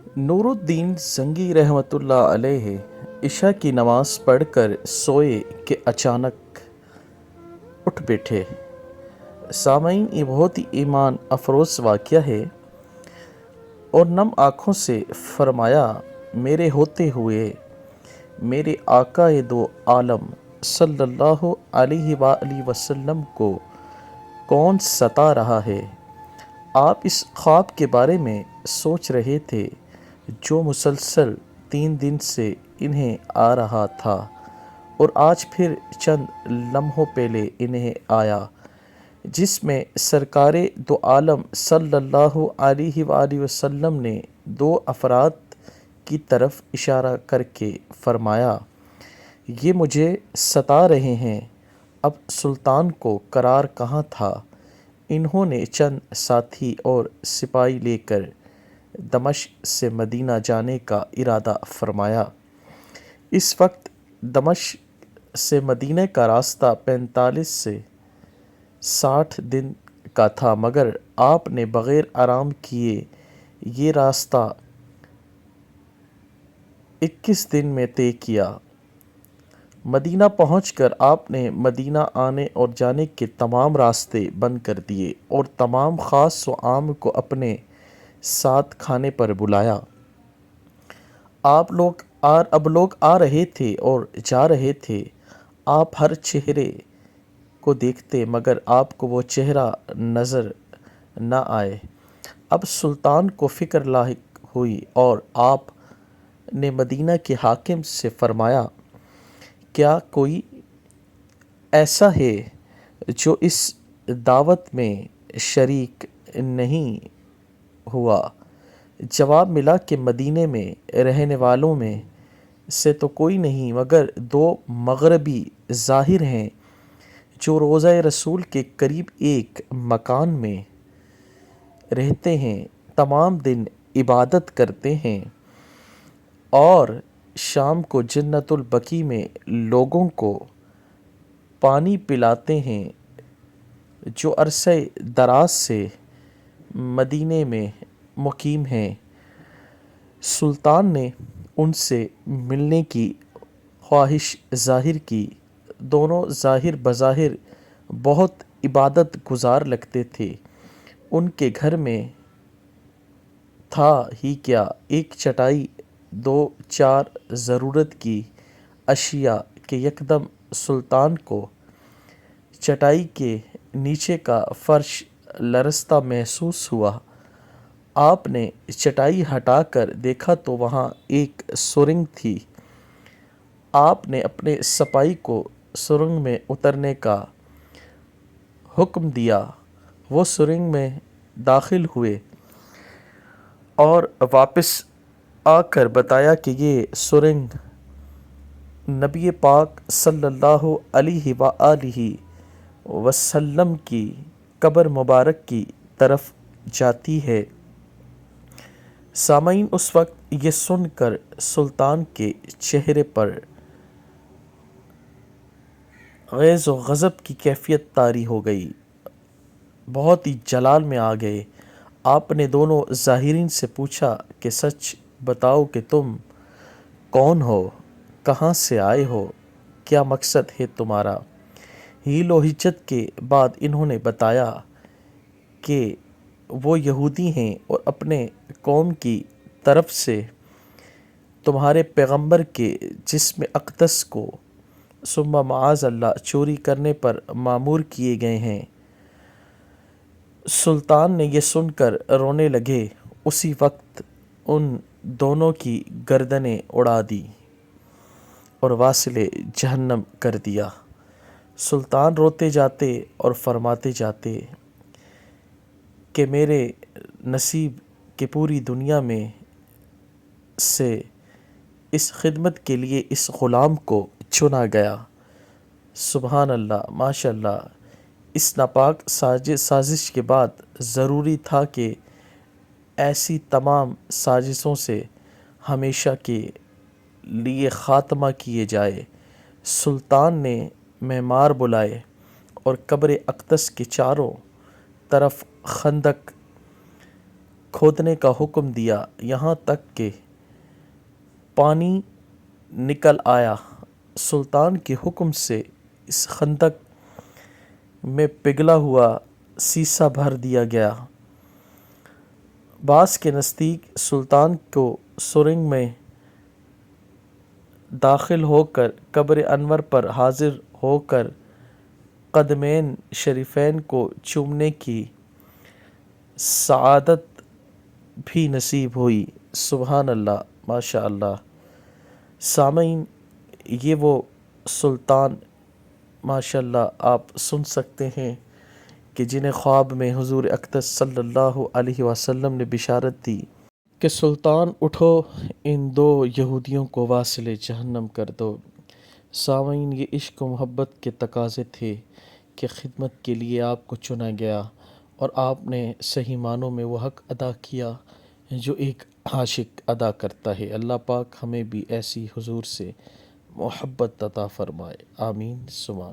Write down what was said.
नूरुद्दीन ज़ंगी रहमतुल्लाह अलैह इशा की नमाज़ पढ़कर सोए कि अचानक उठ बैठे। सामईन, ये बहुत ही ईमान अफरोज़ वाक़या है। और नम आँखों से फरमाया, मेरे होते हुए मेरे आकाए दो आलम सल्लल्लाहु अलैहि वसल्लम को कौन सता रहा है। आप इस ख्वाब के बारे में सोच रहे थे जो मुसलसल 3 दिन से इन्हें आ रहा था, और आज फिर चंद लम्हों पहले इन्हें आया, जिसमें सरकारे दो आलम सल्लल्लाहु अलैहि वसल्लम ने 2 अफराद की तरफ इशारा करके फरमाया, ये मुझे सता रहे हैं। अब सुल्तान को करार कहाँ था। इन्होंने चंद साथी और सिपाही लेकर दमश्क से मदीना जाने का इरादा फरमाया। इस वक्त दमश्क से मदीने का रास्ता 45 से 60 दिन का था, मगर आपने बग़ैर आराम किए ये रास्ता 21 दिन में तय किया। मदीना पहुंचकर आपने मदीना आने और जाने के तमाम रास्ते बंद कर दिए और तमाम ख़ास व आम को अपने साथ खाने पर बुलाया। अब लोग आ रहे थे और जा रहे थे। आप हर चेहरे को देखते, मगर आपको वो चेहरा नज़र न आए। अब सुल्तान को फ़िक्र लाहिक हुई और आप ने मदीना के हाकिम से फरमाया, क्या कोई ऐसा है जो इस दावत में शरीक नहीं हुआ। जवाब मिला कि मदीने में रहने वालों में से तो कोई नहीं, मगर 2 मगरबी ज़ाहिर हैं जो रोज़ा रसूल के करीब एक मकान में रहते हैं, तमाम दिन इबादत करते हैं और शाम को जन्नतुल बकी में लोगों को पानी पिलाते हैं, जो अरसे दराज से मदीने में मुकीम हैं। सुल्तान ने उनसे मिलने की ख्वाहिश ज़ाहिर की। दोनों ज़ाहिर बज़ाहिर बहुत इबादत गुजार लगते थे। उनके घर में था ही क्या, एक चटाई, 2-4 ज़रूरत की अशिया के यकदम सुल्तान को चटाई के नीचे का फ़र्श लरज़ता महसूस हुआ। आपने चटाई हटाकर देखा तो वहाँ एक सुरंग थी। आपने अपने सिपाही को सुरंग में उतरने का हुक्म दिया। वो सुरंग में दाखिल हुए और वापस आकर बताया कि ये सुरंग नबी पाक सल्लल्लाहु अलैहि वसल्लम की कब्र मुबारक की तरफ जाती है। सामईन, उस वक्त ये सुनकर सुल्तान के चेहरे पर ग़ैज़ व ग़ज़ब की कैफियत तारी हो गई। बहुत ही जलाल में आ गए। आपने दोनों ज़ाहिरीन से पूछा कि सच बताओ कि तुम कौन हो, कहाँ से आए हो, क्या मकसद है तुम्हारा। हीलो हिज्जत के बाद इन्होंने बताया कि वो यहूदी हैं और अपने कौम की तरफ से तुम्हारे पैगंबर के जिस्म अक़दस को सुम्मा माअज़ अल्लाह चोरी करने पर मामूर किए गए हैं। सुल्तान ने ये सुनकर रोने लगे। उसी वक्त उन दोनों की गर्दनें उड़ा दी और वासिले जहन्नम कर दिया। सुल्तान रोते जाते और फरमाते जाते कि मेरे नसीब के पूरी दुनिया में से इस खिदमत के लिए इस ग़ुलाम को चुना गया। सुबहान अल्लाह, माशाअल्लाह। इस नापाक साजिश के बाद ज़रूरी था कि ऐसी तमाम साजिशों से हमेशा के लिए ख़ात्मा किए जाए। सुल्तान ने मेमार बुलाए और कब्र अक़दस के चारों तरफ खंदक کھودنے کا حکم دیا یہاں تک کہ پانی نکل آیا۔ سلطان کے حکم سے اس خندق میں پگھلا ہوا سیسا بھر دیا گیا۔ باس کے نزدیک سلطان کو سرنگ میں داخل ہو کر قبر انور پر حاضر ہو کر قدمین شریفین کو چومنے کی سعادت بھی نصیب ہوئی۔ سبحان اللہ، ماشاء اللہ۔ سامعین، یہ وہ سلطان ماشاء اللہ آپ سن سکتے ہیں کہ جنہیں خواب میں حضور اقدس صلی اللہ علیہ وسلم نے بشارت دی کہ سلطان اٹھو، ان دو یہودیوں کو واصل جہنم کر دو۔ سامعین، یہ عشق و محبت کے تقاضے تھے کہ خدمت کے لیے آپ کو چنا گیا اور آپ نے صحیح معنوں میں وہ حق ادا کیا جو ایک عاشق ادا کرتا ہے۔ اللہ پاک ہمیں بھی ایسی حضور سے محبت عطا فرمائے، آمین ثم آمین۔